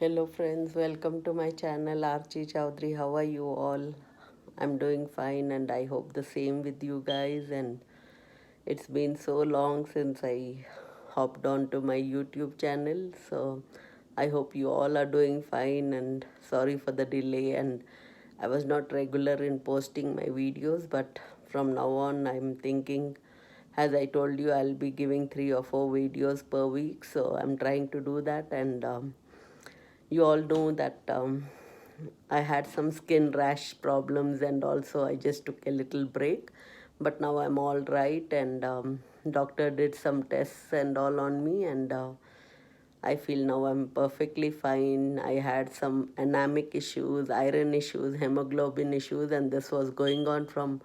Hello friends, welcome to my channel Archie Chowdhury. How are you all? I'm doing fine and I hope the same with you guys. And it's been so long since I hopped on to my YouTube channel. So I hope you all are doing fine and sorry for the delay. And I was not regular in posting my videos, but from now on I'm thinking, as I told you, I'll be giving 3 or 4 videos per week. So I'm trying to do that. And you all know that I had some skin rash problems, and also I just took a little break, but now I'm all right. And doctor did some tests and all on me, and I feel now I'm perfectly fine. I had some anemic issues, iron issues, hemoglobin issues, and this was going on from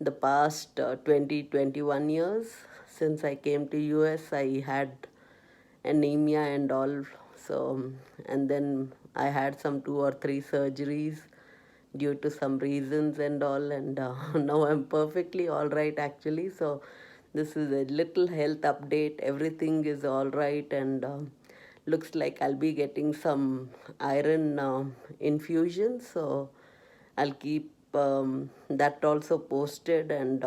the past 20 21 years. Since I came to US, I had anemia and all. So and then I had some 2 or 3 surgeries due to some reasons and all. And now I'm perfectly all right actually. So this is a little health update. Everything is all right. And looks like I'll be getting some iron infusion. So I'll keep that also posted. And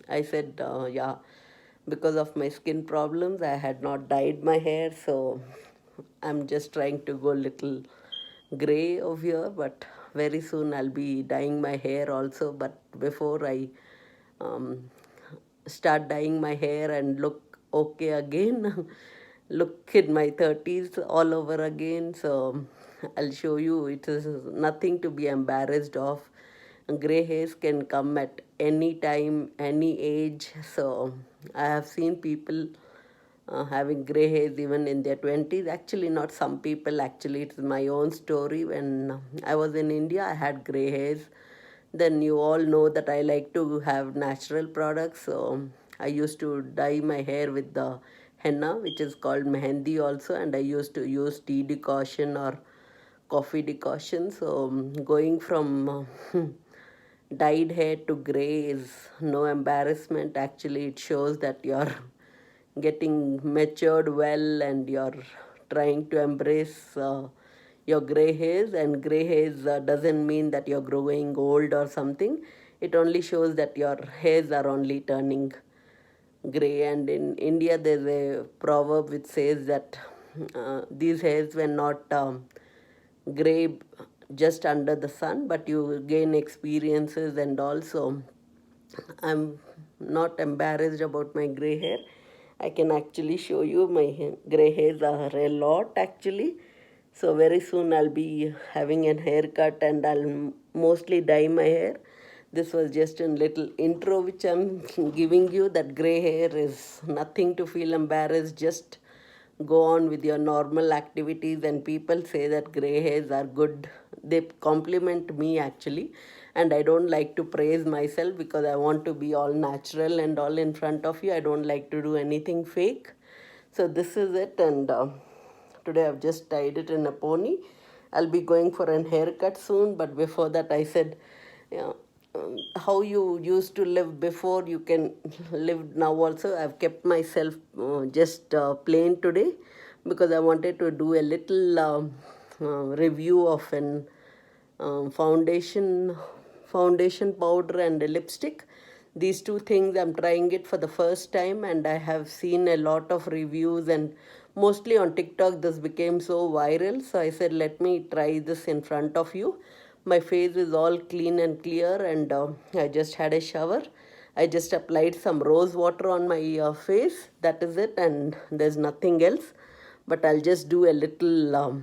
I said, yeah, because of my skin problems, I had not dyed my hair. So I'm just trying to go little gray over here. But very soon I'll be dyeing my hair also. But before I um, start dyeing my hair and look okay again, look in my 30s all over again. So I'll show you, it is nothing to be embarrassed of. Gray hairs can come at any time, any age. So I have seen people having gray hairs even in their 20s. Actually, not some people, actually, it's my own story. When I was in India, I had gray hairs. Then you all know that I like to have natural products. So I used to dye my hair with the henna, which is called mehendi also. And I used to use tea decoction or coffee decoction. So going from dyed hair to gray is no embarrassment. Actually, it shows that you're getting matured well and you're trying to embrace your gray hairs. And gray hairs doesn't mean that you're growing old or something. It only shows that your hairs are only turning gray. And in India, there's a proverb which says that these hairs were not gray just under the sun, but you gain experiences. And also, I'm not embarrassed about my gray hair. I can actually show you my gray hairs are a lot actually. So very soon I'll be having a haircut and I'll mostly dye my hair. This was just a little intro which I'm giving you, that gray hair is nothing to feel embarrassed. Just go on with your normal activities. And people say that gray hairs are good. They compliment me actually. And I don't like to praise myself because I want to be all natural and all in front of you. I don't like to do anything fake. So this is it. And today I've just tied it in a pony. I'll be going for an haircut soon. But before that, I said, yeah, how you used to live before, you can live now also. I've kept myself just plain today because I wanted to do a little review of an foundation powder and a lipstick. These two things I'm trying it for the first time, and I have seen a lot of reviews, and mostly on TikTok this became so viral. So I said, let me try this in front of you. My face is all clean and clear, and I just had a shower. I just applied some rose water on my face. That is it, and there's nothing else. But I'll just do a little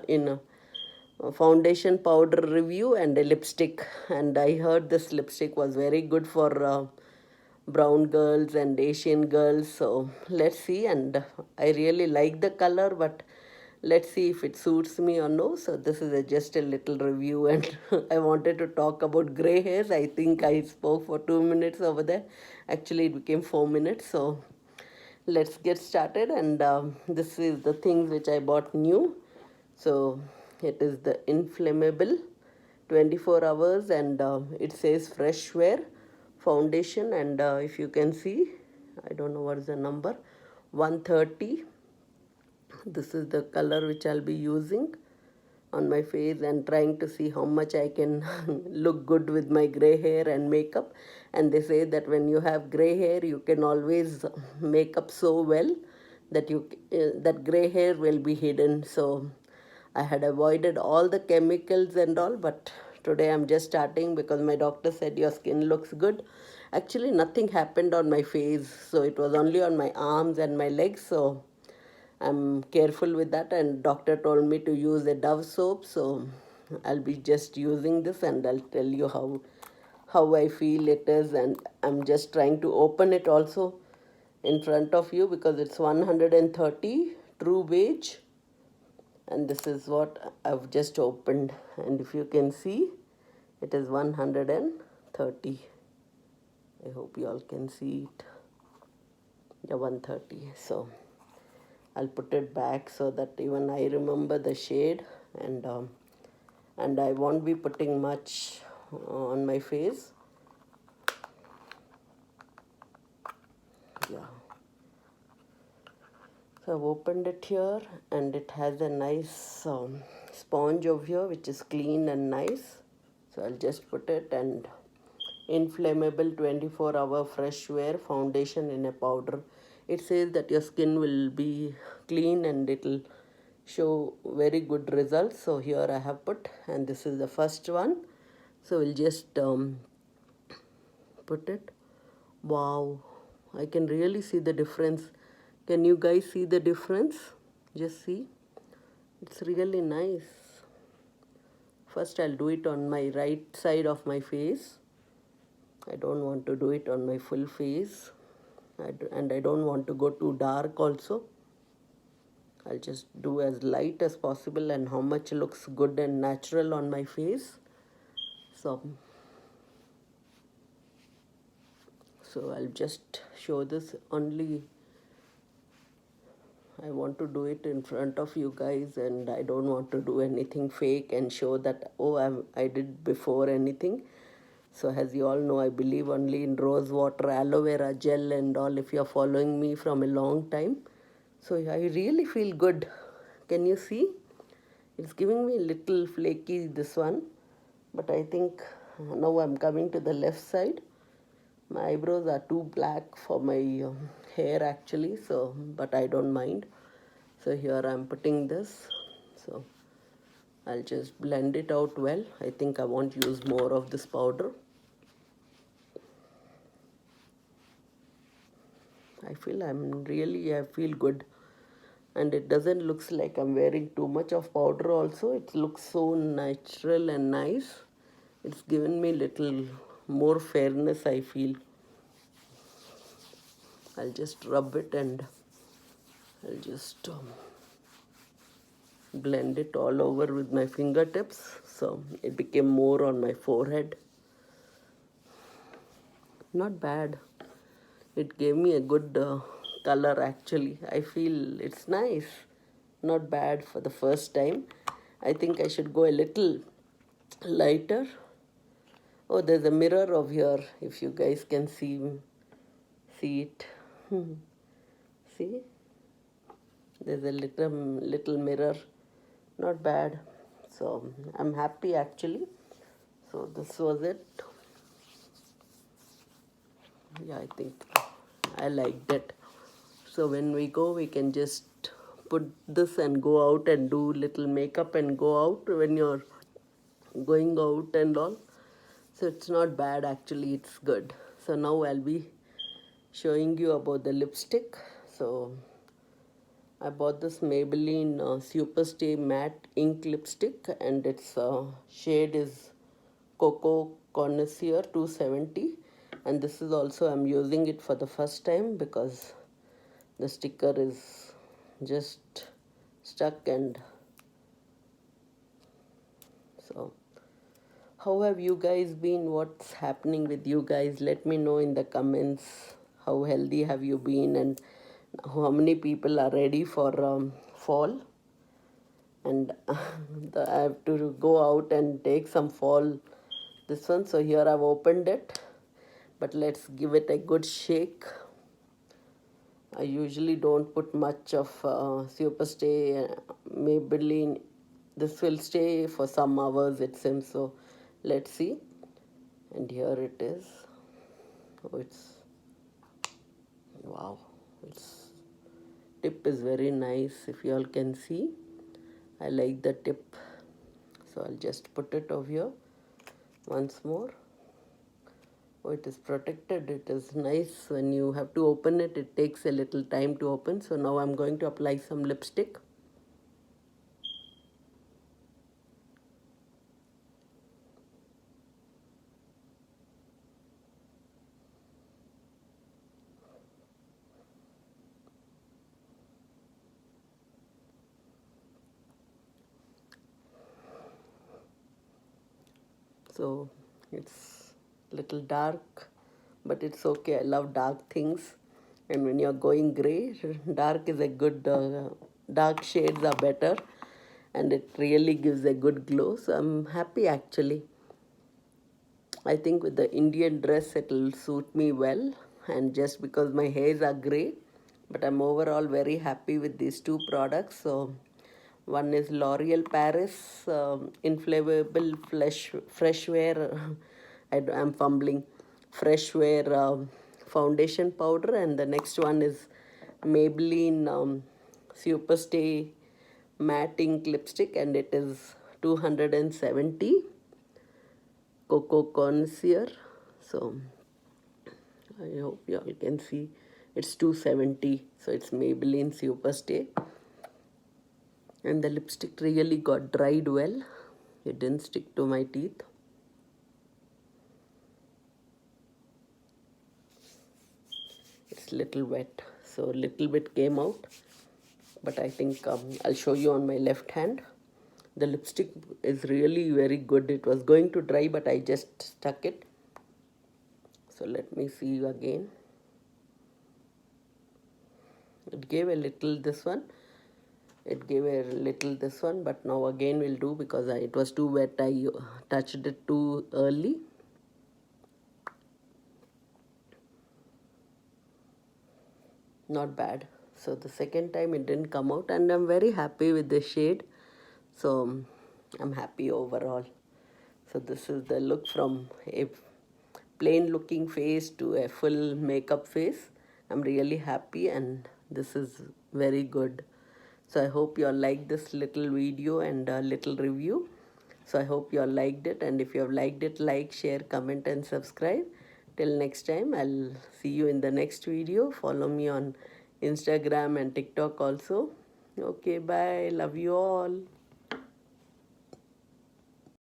in foundation powder review and a lipstick. And I heard this lipstick was very good for brown girls and Asian girls. So let's see. And I really like the color, but let's see if it suits me or no. So this is just a little review. And I wanted to talk about gray hairs. I think I spoke for 2 minutes over there. Actually, it became 4 minutes. So let's get started. And this is the things which I bought new. So it is the inflammable 24 hours, and it says fresh wear foundation. And if you can see, I don't know what is the number, 130 This is the color which I'll be using on my face and trying to see how much I can look good with my gray hair and makeup. And they say that when you have gray hair, you can always make up so well that that gray hair will be hidden. So I had avoided all the chemicals and all, but today I'm just starting because my doctor said your skin looks good. Actually, nothing happened on my face, so it was only on my arms and my legs. So I'm careful with that, and doctor told me to use a Dove soap, so I'll be just using this and I'll tell you how I feel it is. And I'm just trying to open it also in front of you because it's 130 True Beige, and this is what I've just opened, and if you can see, it is 130. I hope you all can see it. Yeah, 130. So I'll put it back so that even I remember the shade, and I won't be putting much on my face. Yeah. So I've opened it here, and it has a nice sponge over here which is clean and nice. So I'll just put it, and inflammable 24-hour fresh wear foundation in a powder. It says that your skin will be clean and it'll show very good results. So here I have put, and this is the first one. So we'll just put it. Wow, I can really see the difference. Can you guys see the difference? Just see, it's really nice. First I'll do it on my right side of my face. I don't want to do it on my full face, and I don't want to go too dark also. I'll just do as light as possible and how much looks good and natural on my face. So I'll just show this only. I want to do it in front of you guys, and I don't want to do anything fake and show that, oh, I did before anything. So as you all know, I believe only in rose water, aloe vera gel and all, if you're following me from a long time. So I really feel good. Can you see? It's giving me a little flaky, this one. But I think now I'm coming to the left side. My eyebrows are too black for my hair actually, so but I don't mind. So here I'm putting this. So I'll just blend it out well. I think I won't use more of this powder. I feel good, and it doesn't look like I'm wearing too much of powder also. It looks so natural and nice. It's given me little more fairness, I feel. I'll just rub it, and I'll just blend it all over with my fingertips, so it became more on my forehead. Not bad. It gave me a good color actually. I feel it's nice. Not bad for the first time. I think I should go a little lighter. Oh, there's a mirror over here, if you guys can see it. See? There's a little mirror. Not bad. So I'm happy actually. So this was it. Yeah, I think I liked it. So when we go, we can just put this and go out and do little makeup and go out when you're going out and all. So it's not bad actually, it's good. So now I'll be showing you about the lipstick. So I bought this Maybelline Superstay Matte Ink Lipstick, and its shade is Cocoa Connoisseur 270. And this is also, I'm using it for the first time because the sticker is just stuck. And so how have you guys been? What's happening with you guys? Let me know in the comments. How healthy have you been, and how many people are ready for fall? And I have to go out and take some fall this one. So here I've opened it, but let's give it a good shake. I usually don't put much of Superstay, Maybelline. This will stay for some hours, it seems. So let's see. And here it is. Oh, it's wow. Its tip is very nice. If you all can see, I like the tip. So I'll just put it over here once more. Oh, it is protected. It is nice. When you have to open it, it takes a little time to open. So now I'm going to apply some lipstick. So it's little dark, but it's okay. I love dark things. And when you're going gray, dark is a good, dark shades are better, and it really gives a good glow. So I'm happy actually. I think with the Indian dress it'll suit me well, and just because my hairs are grey, but I'm overall very happy with these two products. So one is L'Oreal Paris Inflammable Fresh Wear. I'm fumbling. Fresh Wear foundation powder, and the next one is Maybelline Superstay Matte Ink Lipstick, and it is 270 Coco Connoisseur. So I hope you all can see it's 270. So it's Maybelline Superstay. And the lipstick really got dried well. It didn't stick to my teeth. It's little wet, so little bit came out. But I think I'll show you on my left hand. The lipstick is really very good. It was going to dry, but I just stuck it. So let me see you again. It gave a little this one. It gave a little this one, but now again we'll do because it was too wet. I touched it too early. Not bad. So the second time it didn't come out, and I'm very happy with the shade. So I'm happy overall. So this is the look from a plain looking face to a full makeup face. I'm really happy, and this is very good. So I hope you all liked this little video and little review. So I hope you all liked it, and if you have liked it, like, share, comment and subscribe. Till next time, I'll see you in the next video. Follow me on Instagram and TikTok also. Okay, bye. Love you all.